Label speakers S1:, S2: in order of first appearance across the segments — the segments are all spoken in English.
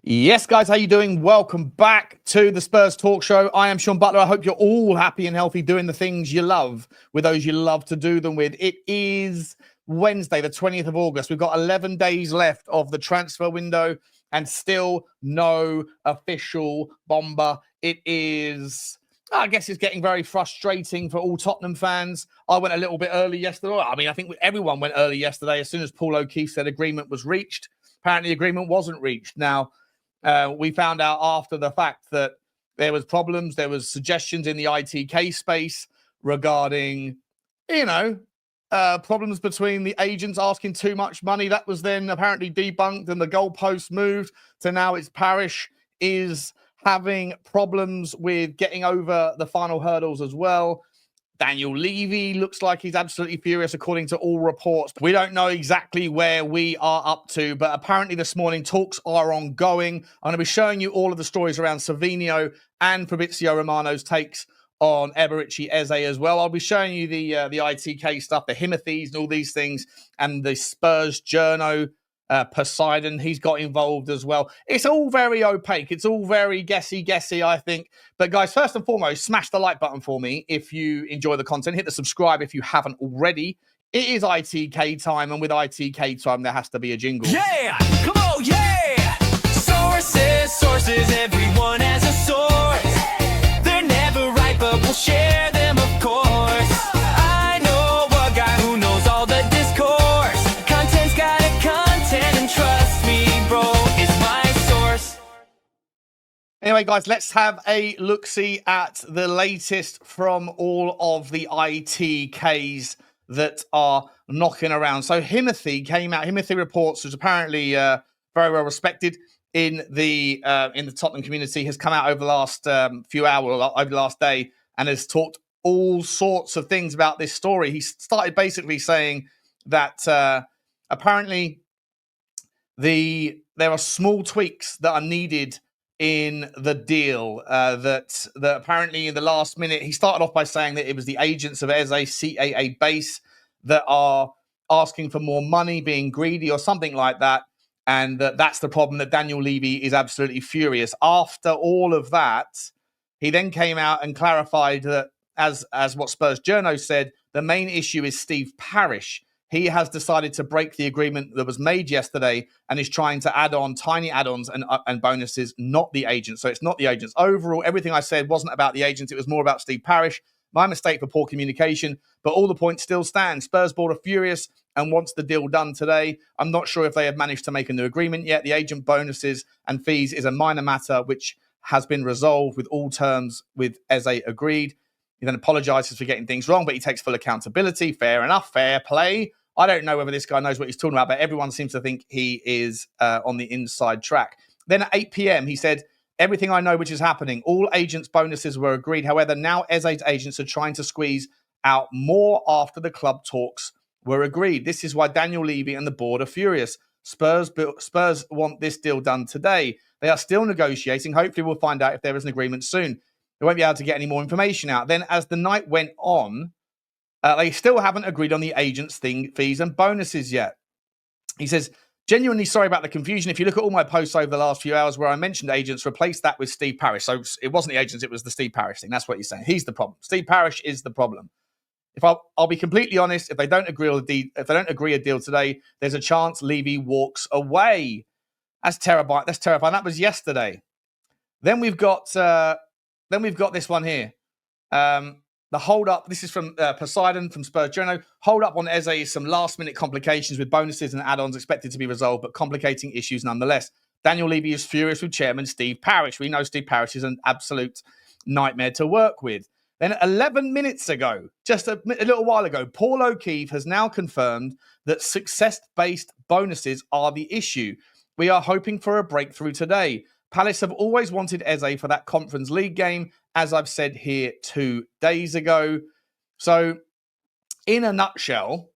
S1: Yes, guys, how you doing? Welcome back to the Spurs Talk Show. I am Sean Butler. I hope you're all happy and healthy doing the things you love with those you love to do them with. It is Wednesday, the 20th of August. We've got 11 days left of the transfer window and still no official bomber. It is... I guess it's getting very frustrating for all Tottenham fans. I went a little bit early yesterday. I think everyone went early yesterday as soon as Paul O'Keefe said agreement was reached. Apparently, agreement wasn't reached. Now, we found out after the fact that there was problems. There was suggestions in the ITK space regarding, problems between the agents asking too much money. That was then apparently debunked and the goalpost moved to now it's Parish is having problems with getting over the final hurdles as well. Daniel Levy looks like he's absolutely furious, according to all reports. We don't know exactly where we are up to, but apparently this morning talks are ongoing. I'm going to be showing you all of the stories around Savinho and Fabrizio Romano's takes on Eberechi Eze as well. I'll be showing you the ITK stuff, the Himothy's and all these things, and the Spurs journo. Poseidon, he's got involved as well. It's all very opaque. It's all very guessy, I think. But guys, first and foremost, smash the like button for me if you enjoy the content. Hit the subscribe if you haven't already. It is ITK time, and with ITK time, there has to be a jingle.
S2: Yeah! Come on, yeah! Sources, everyone has a source. They're never right, but we'll share them, of course. I know a guy who knows all the discourse. Content's got a content, and trust me, bro, is my source.
S1: Anyway, guys, let's have a look-see at the latest from all of the ITKs that are knocking around. So Himothy came out. Himothy Reports, who's apparently very well respected in the Tottenham community, has come out over the last few hours, over the last day, and has talked all sorts of things about this story. He started basically saying that apparently there are small tweaks that are needed in the deal that apparently in the last minute, he started off by saying that it was the agents of Eze CAA base that are asking for more money, being greedy or something like that. And that's the problem, that Daniel Levy is absolutely furious. After all of that, he then came out and clarified that, as what Spurs Journo said, the main issue is Steve Parish. He has decided to break the agreement that was made yesterday and is trying to add on tiny add-ons and bonuses, not the agents. So it's not the agents. Overall, everything I said wasn't about the agents. It was more about Steve Parish. My mistake for poor communication, but all the points still stand. Spurs board are furious and wants the deal done today. I'm not sure if they have managed to make a new agreement yet. The agent bonuses and fees is a minor matter which has been resolved with all terms with Eze agreed. He then apologizes for getting things wrong, but he takes full accountability. Fair enough, fair play. I don't know whether this guy knows what he's talking about, but everyone seems to think he is on the inside track. Then at 8 p.m., he said, everything I know which is happening, all agents' bonuses were agreed. However, now Eze's agents are trying to squeeze out more after the club talks were agreed. This is why Daniel Levy and the board are furious. Spurs want this deal done today. They are still negotiating. Hopefully, we'll find out if there is an agreement soon. They won't be able to get any more information out. Then, as the night went on, they still haven't agreed on the agents' fees and bonuses yet. He says, genuinely sorry about the confusion. If you look at all my posts over the last few hours where I mentioned agents, replace that with Steve Parish. So it wasn't the agents, it was the Steve Parish thing. That's what he's saying. He's the problem. Steve Parish is the problem. If I'll be completely honest, if they don't agree a deal today, there's a chance Levy walks away. That's terrifying. That was yesterday. Then we've got this one here. The hold up, this is from Poseidon from Spurs Journal. Hold up on Eze is some last minute complications with bonuses and add-ons expected to be resolved, but complicating issues nonetheless. Daniel Levy is furious with chairman Steve Parish. We know Steve Parish is an absolute nightmare to work with. Then 11 minutes ago, just a little while ago, Paul O'Keefe has now confirmed that success-based bonuses are the issue. We are hoping for a breakthrough today. Palace have always wanted Eze for that Conference League game, as I've said here 2 days ago. So, in a nutshell,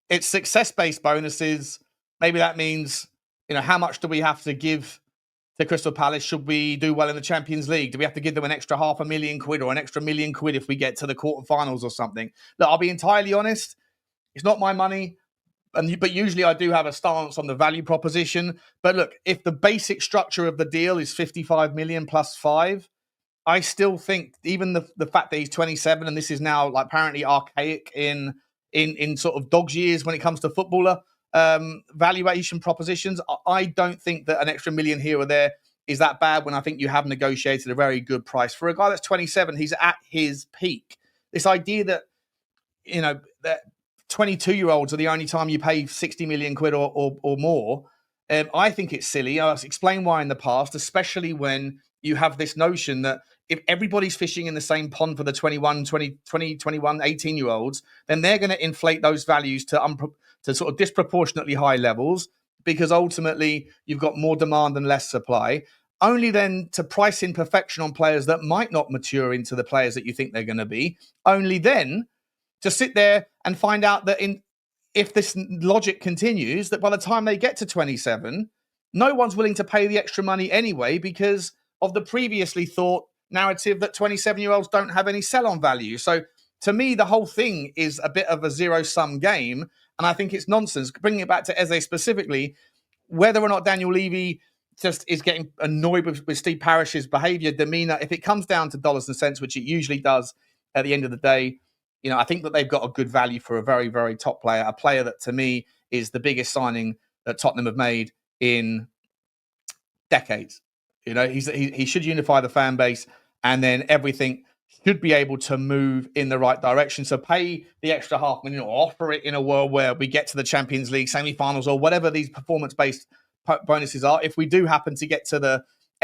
S1: it's success-based bonuses. Maybe that means, how much do we have to give to Crystal Palace? Should we do well in the Champions League? Do we have to give them an extra £500,000 or an extra £1 million if we get to the quarterfinals or something? Look, I'll be entirely honest. It's not my money. but usually I do have a stance on the value proposition. But look, if the basic structure of the deal is 55 million plus 5, I still think even the fact that he's 27 and this is now like apparently archaic in sort of dog's years when it comes to footballer valuation propositions, I don't think that an extra million here or there is that bad when I think you have negotiated a very good price. For a guy that's 27, he's at his peak. This idea that, that 22-year-olds are the only time you pay 60 million quid or more, I think it's silly. I'll explain why in the past, especially when you have this notion that if everybody's fishing in the same pond for the 21, 18-year-olds, then they're going to inflate those values to sort of disproportionately high levels because ultimately you've got more demand and less supply, only then to price in perfection on players that might not mature into the players that you think they're going to be, only then to sit there and find out that if this logic continues, that by the time they get to 27, no one's willing to pay the extra money anyway because of the previously thought narrative that 27-year-olds don't have any sell-on value. So to me, the whole thing is a bit of a zero-sum game, and I think it's nonsense. Bringing it back to Eze specifically, whether or not Daniel Levy just is getting annoyed with Steve Parish's behaviour, demeanour, if it comes down to dollars and cents, which it usually does at the end of the day, I think that they've got a good value for a very, very top player, a player that to me is the biggest signing that Tottenham have made in decades. He should unify the fan base, and then everything should be able to move in the right direction. So pay the extra $500,000 or offer it in a world where we get to the Champions League semi-finals or whatever these performance-based bonuses are. If we do happen to get to the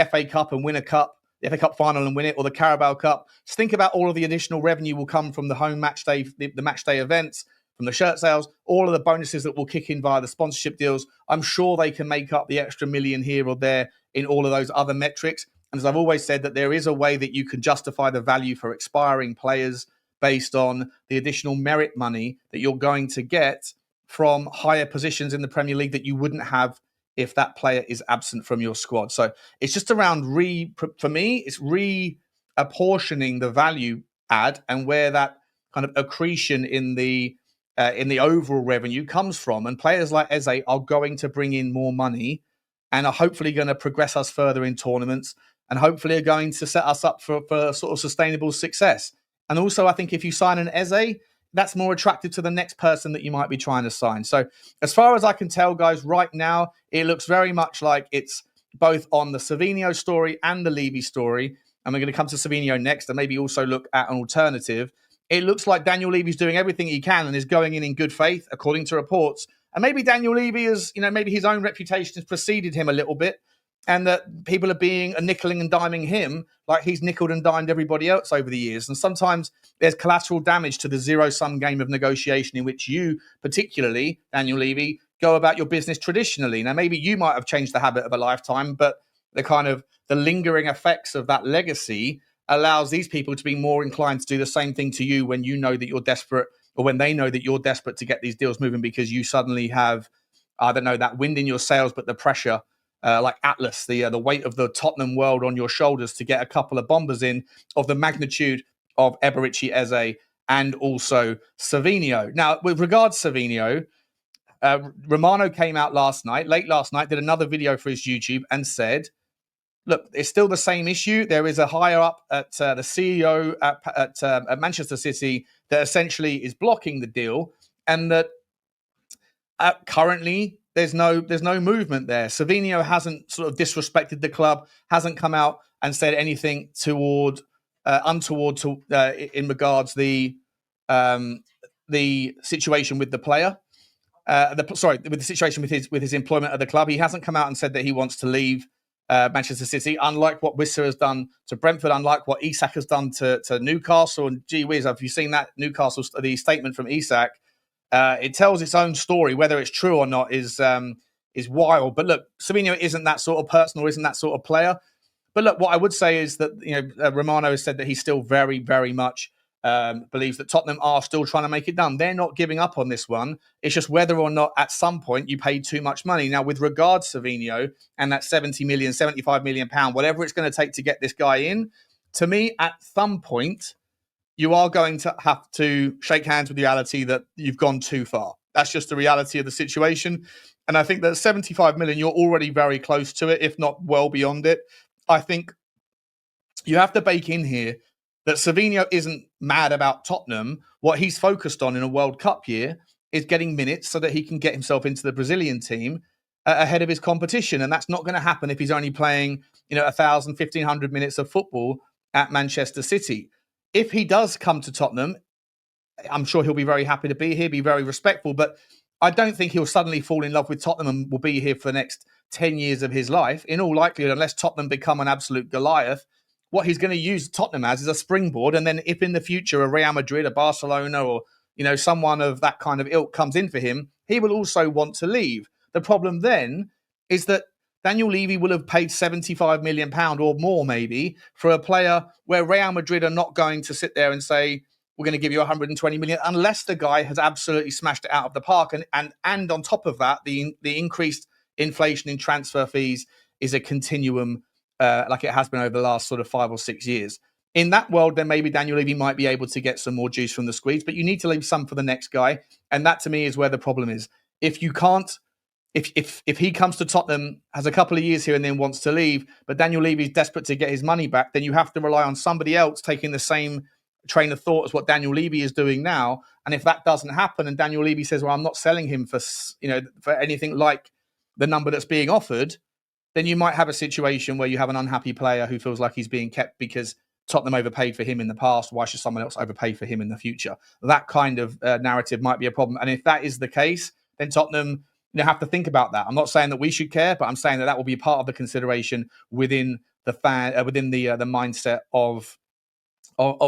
S1: FA Cup and win a cup, the FA Cup final and win it, or the Carabao Cup, just think about all of the additional revenue will come from the home match day, the match day events, from the shirt sales, all of the bonuses that will kick in via the sponsorship deals. I'm sure they can make up the extra million here or there in all of those other metrics. And as I've always said, that there is a way that you can justify the value for expiring players based on the additional merit money that you're going to get from higher positions in the Premier League that you wouldn't have if that player is absent from your squad. So it's just around for me, it's reapportioning the value add and where that kind of accretion in the overall revenue comes from. And players like Eze are going to bring in more money and are hopefully going to progress us further in tournaments and hopefully are going to set us up for sort of sustainable success. And also, I think if you sign an Eze, that's more attractive to the next person that you might be trying to sign. So as far as I can tell, guys, right now, it looks very much like it's both on the Savinho story and the Levy story. And we're going to come to Savinho next and maybe also look at an alternative. It looks like Daniel Levy's doing everything he can and is going in good faith, according to reports. And maybe Daniel Levy is, maybe his own reputation has preceded him a little bit, and that people are being nickeling and diming him like he's nickeled and dimed everybody else over the years. And sometimes there's collateral damage to the zero-sum game of negotiation in which you, particularly, Daniel Levy, go about your business traditionally. Now, maybe you might have changed the habit of a lifetime, but the lingering effects of that legacy allows these people to be more inclined to do the same thing to you when you know that you're desperate, or when they know that you're desperate to get these deals moving because you suddenly have, that wind in your sails, but the pressure, like Atlas, the weight of the Tottenham world on your shoulders to get a couple of bombers in of the magnitude of Eberechi Eze and also Savinho. Now, with regards to Savinho, Romero came out late last night, did another video for his YouTube and said, look, it's still the same issue. There is a higher up at the CEO at Manchester City that essentially is blocking the deal, and that currently there's no movement there. Savinho hasn't sort of disrespected the club, hasn't come out and said anything untoward in regards the situation with the player. With the situation with his employment at the club, he hasn't come out and said that he wants to leave Manchester City, unlike what Wissa has done to Brentford, unlike what Isak has done to Newcastle. And gee whiz, have you seen that the statement from Isak? It tells its own story. Whether it's true or not is wild. But look, Savinho isn't that sort of person or isn't that sort of player. But look, what I would say is that Romano has said that he's still very, very much believes that Tottenham are still trying to make it done. They're not giving up on this one. It's just whether or not at some point you paid too much money. Now, with regards to Savinho and that 70 million, 75 million pound, whatever it's going to take to get this guy in, to me, at some point, you are going to have to shake hands with the reality that you've gone too far. That's just the reality of the situation. And I think that 75 million, you're already very close to it, if not well beyond it. I think you have to bake in here that Savino isn't mad about Tottenham. What he's focused on in a World Cup year is getting minutes so that he can get himself into the Brazilian team ahead of his competition. And that's not going to happen if he's only playing, 1,000, 1,500 minutes of football at Manchester City. If he does come to Tottenham, I'm sure he'll be very happy to be here, be very respectful, but I don't think he'll suddenly fall in love with Tottenham and will be here for the next 10 years of his life. In all likelihood, unless Tottenham become an absolute Goliath, what he's going to use Tottenham as is a springboard. And then if in the future a Real Madrid, a Barcelona, or, someone of that kind of ilk comes in for him, he will also want to leave. The problem then is that Daniel Levy will have paid £75 million or more maybe for a player where Real Madrid are not going to sit there and say, we're going to give you 120 million unless the guy has absolutely smashed it out of the park. And on top of that, the increased inflation in transfer fees is a continuum like it has been over the last sort of 5 or 6 years. In that world, then maybe Daniel Levy might be able to get some more juice from the squeeze, but you need to leave some for the next guy. And that to me is where the problem is. If you can't, if he comes to Tottenham, has a couple of years here and then wants to leave, but Daniel Levy is desperate to get his money back, then you have to rely on somebody else taking the same train of thought as what Daniel Levy is doing now. And if that doesn't happen and Daniel Levy says, well, I'm not selling him for anything like the number that's being offered, then you might have a situation where you have an unhappy player who feels like he's being kept because Tottenham overpaid for him in the past. Why should someone else overpay for him in the future? That kind of narrative might be a problem. And if that is the case, then Tottenham have to think about that. I'm not saying that we should care, but I'm saying that will be part of the consideration within the the mindset of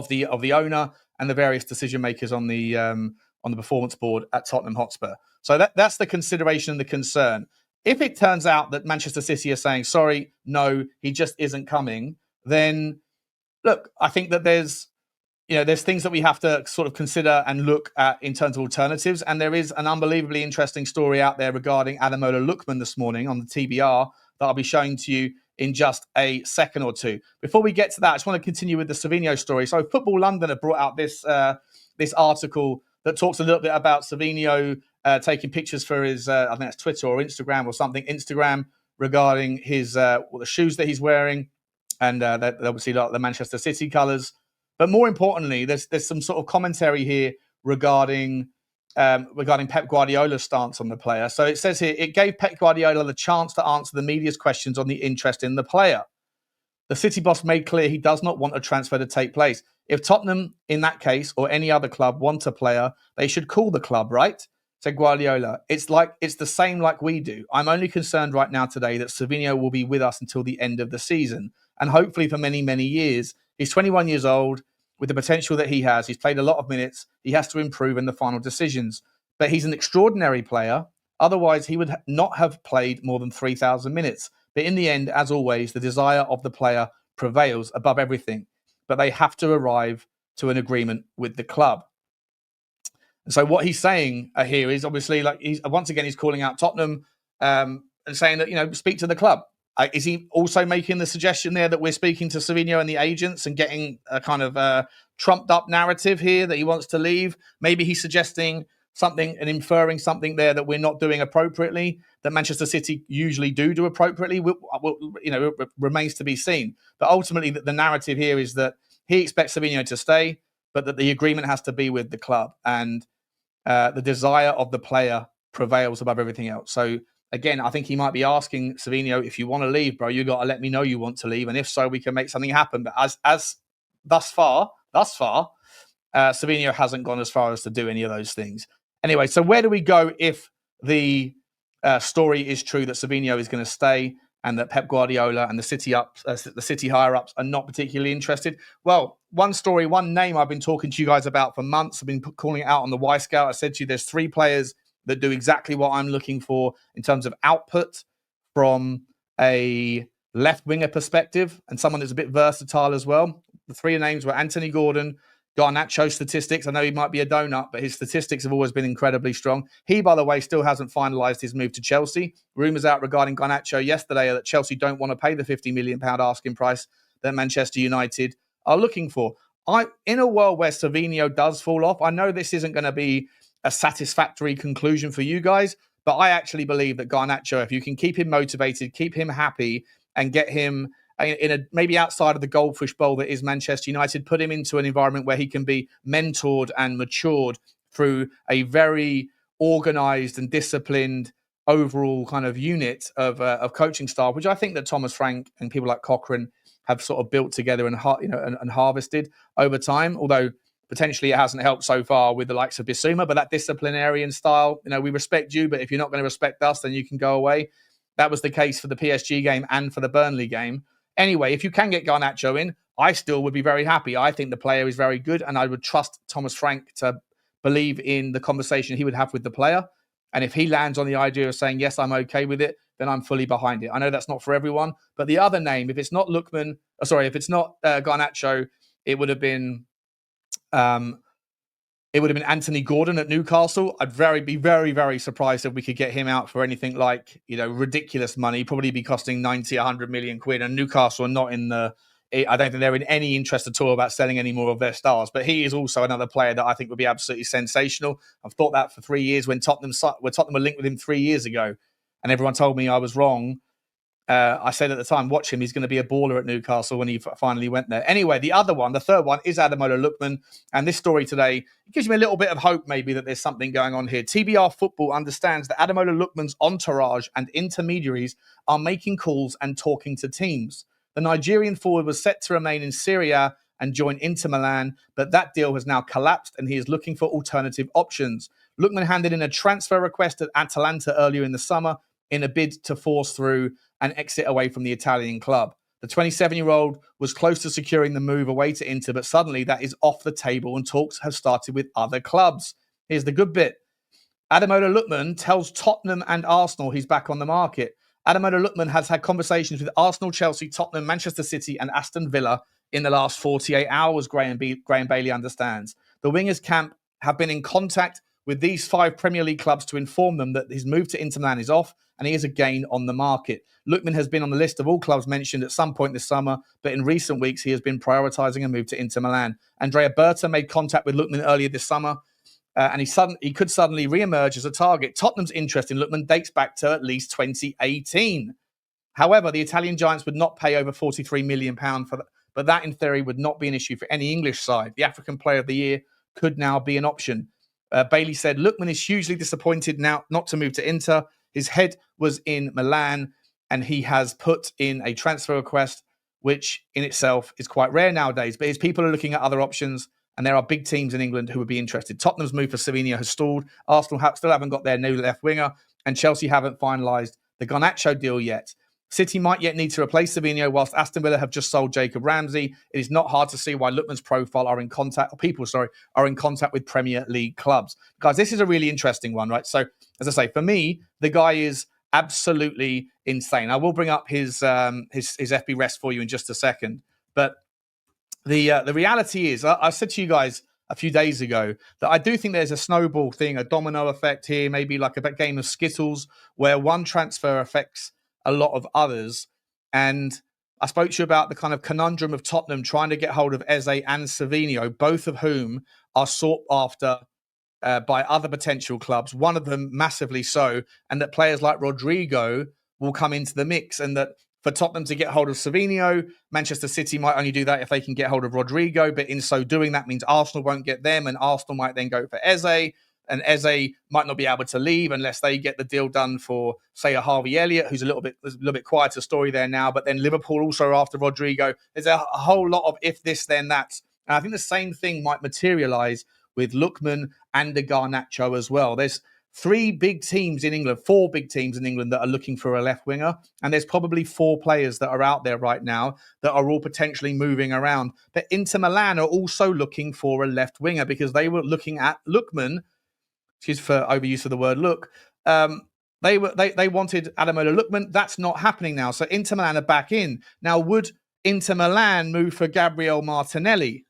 S1: the owner and the various decision makers on the performance board at Tottenham Hotspur. So that's the consideration and the concern. If it turns out that Manchester City are saying, sorry, no, he just isn't coming, then look, I think that there's things that we have to sort of consider and look at in terms of alternatives. And there is an unbelievably interesting story out there regarding Ademola Lookman this morning on the TBR that I'll be showing to you in just a second or two. Before we get to that, I just want to continue with the Savinho story. So Football London have brought out this article that talks a little bit about Savinho taking pictures for his, I think that's Twitter or Instagram or something, Instagram, regarding his the shoes that he's wearing, and that obviously like the Manchester City colours. But more importantly, there's some sort of commentary here regarding Pep Guardiola's stance on the player. So it says here, it gave Pep Guardiola the chance to answer the media's questions on the interest in the player. The City boss made clear he does not want a transfer to take place. If Tottenham, in that case, or any other club want a player, they should call the club, right? Said Guardiola. It's the same like we do. I'm only concerned right now today that Savio will be with us until the end of the season, and hopefully for many, many years. He's 21 years old. With the potential that he has, he's played a lot of minutes. He has to improve in the final decisions. But he's an extraordinary player. Otherwise, he would not have played more than 3,000 minutes. But in the end, as always, the desire of the player prevails above everything. But they have to arrive to an agreement with the club. And so what he's saying here is obviously, like, he's calling out Tottenham and saying that, speak to the club. Is he also making the suggestion there that we're speaking to Savino and the agents and getting a kind of trumped up narrative here that he wants to leave? Maybe he's suggesting something and inferring something there that we're not doing appropriately, that Manchester City usually do appropriately. It remains to be seen. But ultimately, the narrative here is that he expects Savino to stay, but that the agreement has to be with the club. And the desire of the player prevails above everything else. So, again, I think he might be asking Savino, if you want to leave, bro, you got to let me know you want to leave. And if so, we can make something happen. But as thus far, Savino hasn't gone as far as to do any of those things. Anyway, so where do we go if the story is true that Savino is going to stay and that Pep Guardiola and the City higher-ups are not particularly interested? Well, one name I've been talking to you guys about for months. I've been calling it out on the Y-Scout. I said to you there's 3 players that do exactly what I'm looking for in terms of output from a left winger perspective and someone that's a bit versatile as well. The 3 names were Anthony Gordon, Garnacho statistics. I know he might be a donut, but his statistics have always been incredibly strong. He, by the way, still hasn't finalised his move to Chelsea. Rumours out regarding Garnacho yesterday that Chelsea don't want to pay the £50 million asking price that Manchester United are looking for. In a world where Savino does fall off, I know this isn't going to be a satisfactory conclusion for you guys. But I actually believe that Garnacho, if you can keep him motivated, keep him happy, and get him in a maybe outside of the goldfish bowl that is Manchester United, put him into an environment where he can be mentored and matured through a very organized and disciplined overall kind of unit of coaching staff, which I think that Thomas Frank and people like Cochrane have sort of built together and harvested over time. Although potentially it hasn't helped so far with the likes of Bissouma, but that disciplinarian style, we respect you, but if you're not going to respect us, then you can go away. That was the case for the PSG game and for the Burnley game. Anyway, if you can get Garnacho in, I still would be very happy. I think the player is very good, and I would trust Thomas Frank to believe in the conversation he would have with the player. And if he lands on the idea of saying, yes, I'm okay with it, then I'm fully behind it. I know that's not for everyone, but the other name, if it's not Garnacho, it would have been Anthony Gordon at Newcastle. I'd be very, very surprised if we could get him out for anything like, ridiculous money, probably be costing 90, 100 million quid. And Newcastle are not I don't think they're in any interest at all about selling any more of their stars. But he is also another player that I think would be absolutely sensational. I've thought that for 3 years when Tottenham were linked with him 3 years ago. And everyone told me I was wrong. I said at the time, watch him. He's going to be a baller at Newcastle when he finally went there. Anyway, the third one is Ademola Lookman. And this story today, it gives me a little bit of hope maybe that there's something going on here. TBR Football understands that Ademola Lookman's entourage and intermediaries are making calls and talking to teams. The Nigerian forward was set to remain in Serie A and join Inter Milan, but that deal has now collapsed and he is looking for alternative options. Lookman handed in a transfer request at Atalanta earlier in the summer in a bid to force through an exit away from the Italian club. The 27-year-old was close to securing the move away to Inter, but suddenly that is off the table and talks have started with other clubs. Here's the good bit. Ademola Lookman tells Tottenham and Arsenal he's back on the market. Ademola Lookman has had conversations with Arsenal, Chelsea, Tottenham, Manchester City and Aston Villa in the last 48 hours, Graham Bailey understands. The wingers camp have been in contact with these 5 Premier League clubs to inform them that his move to Inter Milan is off and he is again on the market. Lookman has been on the list of all clubs mentioned at some point this summer, but in recent weeks he has been prioritising a move to Inter Milan. Andrea Berta made contact with Lookman earlier this summer, and he could suddenly re-emerge as a target. Tottenham's interest in Lookman dates back to at least 2018. However, the Italian giants would not pay over £43 million for that, but that in theory would not be an issue for any English side. The African Player of the Year could now be an option. Bailey said, Lookman is hugely disappointed now not to move to Inter. His head was in Milan and he has put in a transfer request, which in itself is quite rare nowadays. But his people are looking at other options and there are big teams in England who would be interested. Tottenham's move for Savinho has stalled. Arsenal still haven't got their new left winger and Chelsea haven't finalised the Garnacho deal yet. City might yet need to replace Savinho, whilst Aston Villa have just sold Jacob Ramsey. It is not hard to see why Lookman's profile are in contact with Premier League clubs. Guys, this is a really interesting one, right? So, as I say, for me, the guy is absolutely insane. I will bring up his FB rest for you in just a second. But the reality is, I said to you guys a few days ago that I do think there's a snowball thing, a domino effect here, maybe like a game of Skittles, where one transfer affects a lot of others. And I spoke to you about the kind of conundrum of Tottenham trying to get hold of Eze and Savinho, both of whom are sought after by other potential clubs, one of them massively so, and that players like Rodrigo will come into the mix, and that for Tottenham to get hold of Savinho, Manchester City might only do that if they can get hold of Rodrigo, but in so doing, that means Arsenal won't get them, and Arsenal might then go for Eze, and Eze might not be able to leave unless they get the deal done for, say, a Harvey Elliott, who's a little bit quieter story there now. But then Liverpool also after Rodrigo. There's a whole lot of if this, then that. And I think the same thing might materialise with Lookman and the Garnacho as well. There's 4 big teams in England that are looking for a left winger. And there's probably 4 players that are out there right now that are all potentially moving around. But Inter Milan are also looking for a left winger because they were looking at Lookman. Excuse for overuse of the word look. They wanted Ademola Lookman. That's not happening now. So Inter Milan are back in. Now, would Inter Milan move for Gabriel Martinelli?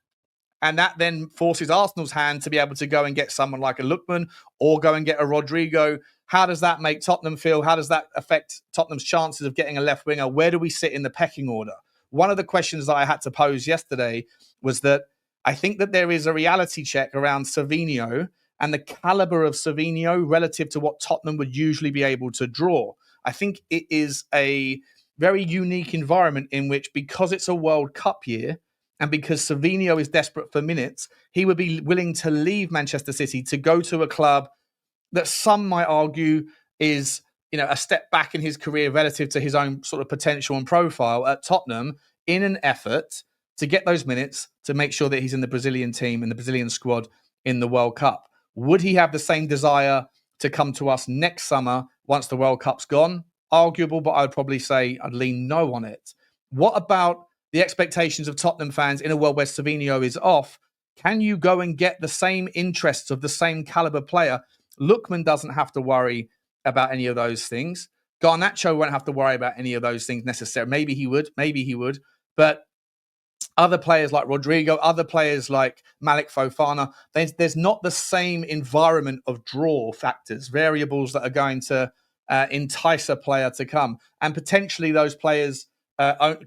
S1: And that then forces Arsenal's hand to be able to go and get someone like a Lookman or go and get a Rodrigo. How does that make Tottenham feel? How does that affect Tottenham's chances of getting a left winger? Where do we sit in the pecking order? One of the questions that I had to pose yesterday was that I think that there is a reality check around Savinho and the caliber of Savio relative to what Tottenham would usually be able to draw. I think it is a very unique environment in which, because it's a World Cup year and because Savio is desperate for minutes, he would be willing to leave Manchester City to go to a club that some might argue is, a step back in his career relative to his own sort of potential and profile at Tottenham, in an effort to get those minutes to make sure that he's in the Brazilian team, in the Brazilian squad in the World Cup. Would he have the same desire to come to us next summer once the World Cup's gone? Arguable, but I would probably say I'd lean no on it. What about the expectations of Tottenham fans in a world where Savinho is off? Can you go and get the same interests of the same caliber player? Lookman doesn't have to worry about any of those things. Garnacho won't have to worry about any of those things necessarily. Maybe he would. But other players like Rodrigo, other players like Malik Fofana, there's not the same environment of draw factors, variables that are going to entice a player to come. And potentially those players,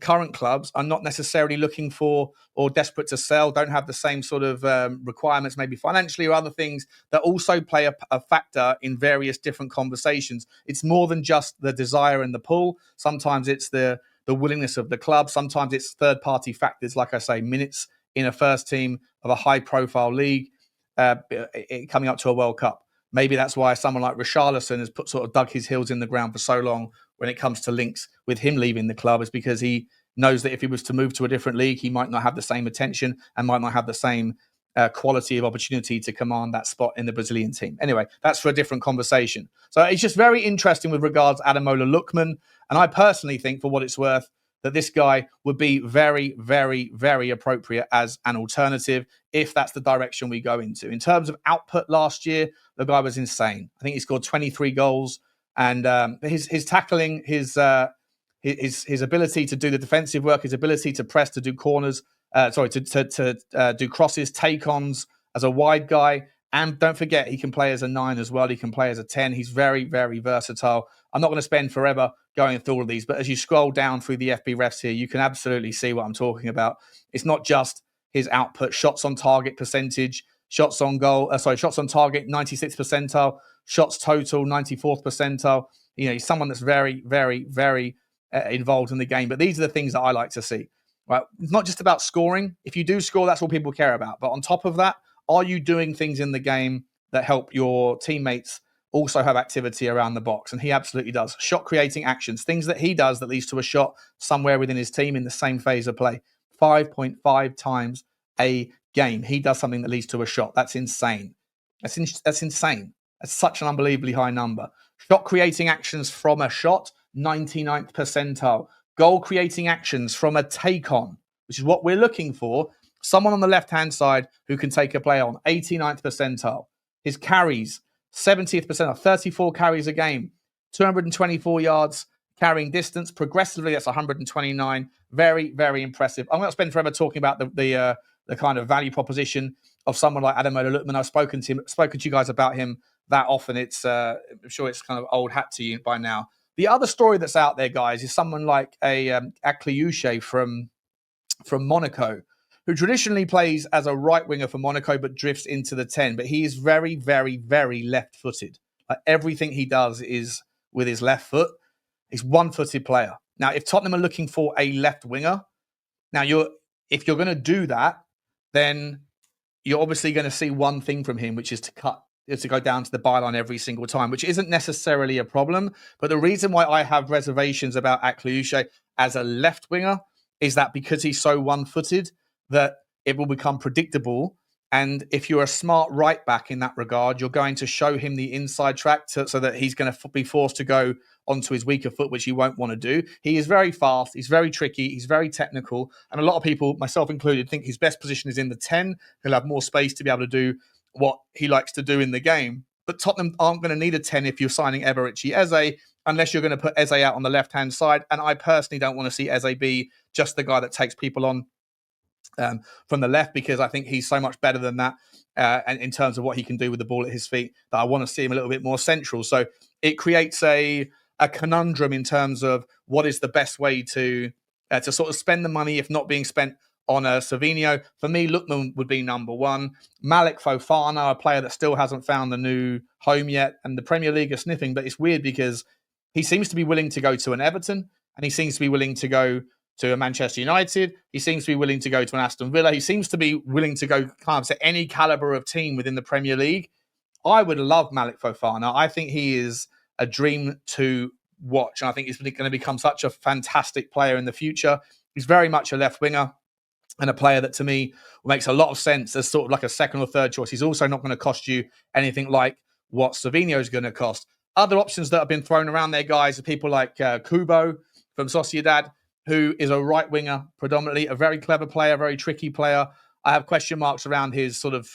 S1: current clubs, are not necessarily looking for or desperate to sell, don't have the same sort of requirements, maybe financially or other things that also play a factor in various different conversations. It's more than just the desire and the pull. Sometimes it's the willingness of the club. Sometimes it's third-party factors, like I say, minutes in a first team of a high-profile league coming up to a World Cup. Maybe that's why someone like Richalison has sort of dug his heels in the ground for so long when it comes to links with him leaving the club, is because he knows that if he was to move to a different league, he might not have the same attention and might not have the same quality of opportunity to command that spot in the Brazilian team. Anyway, that's for a different conversation. So it's just very interesting with regards to Ademola Lookman. And I personally think, for what it's worth, that this guy would be very, very, very appropriate as an alternative if that's the direction we go into. In terms of output last year, the guy was insane. I think he scored 23 goals, and his tackling, his ability to do the defensive work, his ability to press, to do corners, to do crosses, take-ons as a wide guy. And don't forget, he can play as a 9 as well. He can play as a 10. He's very, very versatile. I'm not going to spend forever going through all of these, but as you scroll down through the FB refs here, you can absolutely see what I'm talking about. It's not just his output, shots on target percentage, shots on target, 96th percentile, shots total, 94th percentile. He's someone that's very, very, very involved in the game. But these are the things that I like to see. Right? It's not just about scoring. If you do score, that's what people care about. But on top of that, are you doing things in the game that help your teammates also have activity around the box? And he absolutely does. Shot creating actions, things that he does that leads to a shot somewhere within his team in the same phase of play. 5.5 times a game. He does something that leads to a shot. That's insane. That's insane. That's such an unbelievably high number. Shot creating actions from a shot, 99th percentile. Goal creating actions from a take-on, which is what we're looking for. Someone on the left-hand side who can take a play on, 89th percentile. His carries, 70th percentile, 34 carries a game, 224 yards carrying distance. Progressively, that's 129. Very, very impressive. I'm not spend forever talking about the kind of value proposition of someone like Ademola Lookman. I've spoken to you guys about him that often. It's I'm sure it's kind of old hat to you by now. The other story that's out there, guys, is someone like Akliouche from Monaco, who traditionally plays as a right winger for Monaco but drifts into the 10. But he is very, very, very left-footed. Everything he does is with his left foot. He's one-footed player. Now, if Tottenham are looking for a left winger, if you're going to do that, then you're obviously going to see one thing from him, which is to go down to the byline every single time, which isn't necessarily a problem. But the reason why I have reservations about Akliouche as a left winger is that because he's so one-footed, that it will become predictable. And if you're a smart right back in that regard, you're going to show him the inside track so that he's going to be forced to go onto his weaker foot, which he won't want to do. He is very fast. He's very tricky. He's very technical. And a lot of people, myself included, think his best position is in the 10. He'll have more space to be able to do what he likes to do in the game. But Tottenham aren't going to need a 10 if you're signing Eberechi Eze, unless you're going to put Eze out on the left-hand side. And I personally don't want to see Eze be just the guy that takes people on from the left, because I think he's so much better than that and in terms of what he can do with the ball at his feet, that I want to see him a little bit more central. So it creates a conundrum in terms of what is the best way to sort of spend the money if not being spent on Savinho. For me, Lookman would be number one. Malik Fofana, a player that still hasn't found a new home yet, and the Premier League are sniffing, but it's weird because he seems to be willing to go to an Everton, and he seems to be willing to go to a Manchester United. He seems to be willing to go to an Aston Villa. He seems to be willing to go kind of to any caliber of team within the Premier League. I would love Malik Fofana. I think he is a dream to watch, and I think he's going to become such a fantastic player in the future. He's very much a left winger and a player that to me makes a lot of sense as sort of like a second or third choice. He's also not going to cost you anything like what Savinho is going to cost. Other options that have been thrown around there, guys, are people like Kubo from Sociedad, who is a right winger predominantly, a very clever player, very tricky player. I have question marks around his sort of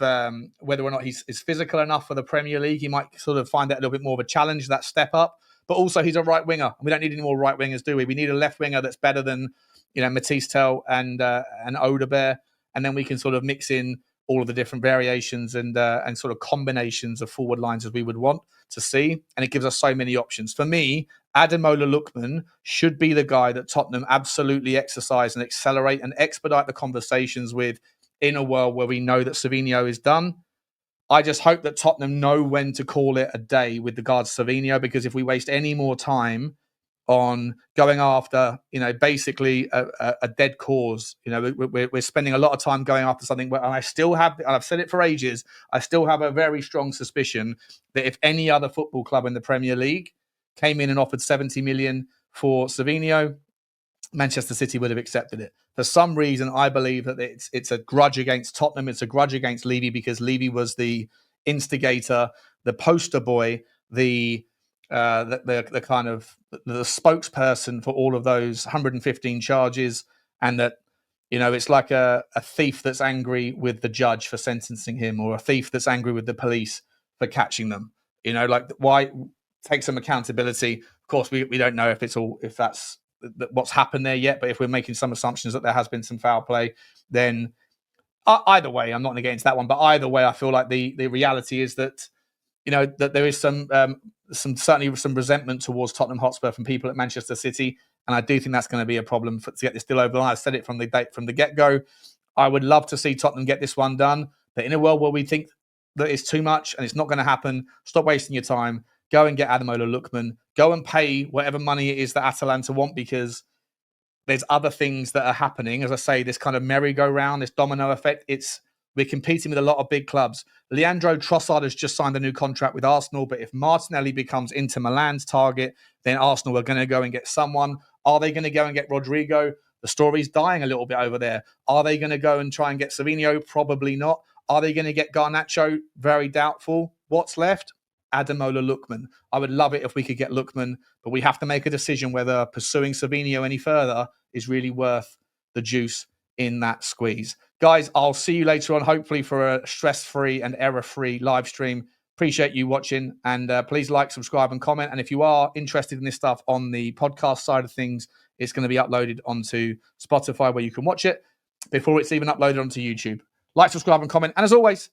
S1: whether or not he's physical enough for the Premier League. He might sort of find that a little bit more of a challenge, that step up. But also, he's a right winger. We don't need any more right wingers, do we? We need a left winger that's better than Mathys Tel and Odebear, and then we can sort of mix in all of the different variations and sort of combinations of forward lines as we would want to see. And it gives us so many options. For me, Ademola Lookman should be the guy that Tottenham absolutely exercise and accelerate and expedite the conversations with in a world where we know that Savinho is done. I just hope that Tottenham know when to call it a day with regards to Savinho, because if we waste any more time on going after, basically a dead cause, we're spending a lot of time going after something where I still have, and I've said it for ages, I still have a very strong suspicion that if any other football club in the Premier League came in and offered 70 million for Savinho, Manchester City would have accepted it. For some reason, I believe that it's a grudge against Tottenham. It's a grudge against Levy because Levy was the instigator, the poster boy, the kind of the spokesperson for all of those 115 charges, and that it's like a thief that's angry with the judge for sentencing him, or a thief that's angry with the police for catching them. Like, why take some accountability? Of course, we don't know if that's what's happened there yet, but if we're making some assumptions that there has been some foul play, then either way, I'm not against that one. But either way, I feel like the reality is that that there is some certainly some resentment towards Tottenham Hotspur from people at Manchester City, and I do think that's going to be a problem to get this deal over the line. I said it from the get-go. I would love to see Tottenham get this one done, but in a world where we think that it's too much and it's not going to happen, stop wasting your time. Go and get Ademola Lookman. Go and pay whatever money it is that Atalanta want, because there's other things that are happening. As I say, this kind of merry-go-round, this domino effect, we're competing with a lot of big clubs. Leandro Trossard has just signed a new contract with Arsenal, but if Martinelli becomes Inter Milan's target, then Arsenal are going to go and get someone. Are they going to go and get Rodrigo? The story's dying a little bit over there. Are they going to go and try and get Savinho? Probably not. Are they going to get Garnacho? Very doubtful. What's left? Ademola Lookman. I would love it if we could get Lookman, but we have to make a decision whether pursuing Savinho any further is really worth the juice in that squeeze. Guys, I'll see you later on, hopefully for a stress-free and error-free live stream. Appreciate you watching, and please like, subscribe, and comment. And if you are interested in this stuff on the podcast side of things, it's going to be uploaded onto Spotify, where you can watch it before it's even uploaded onto YouTube. Like, subscribe, and comment. And as always,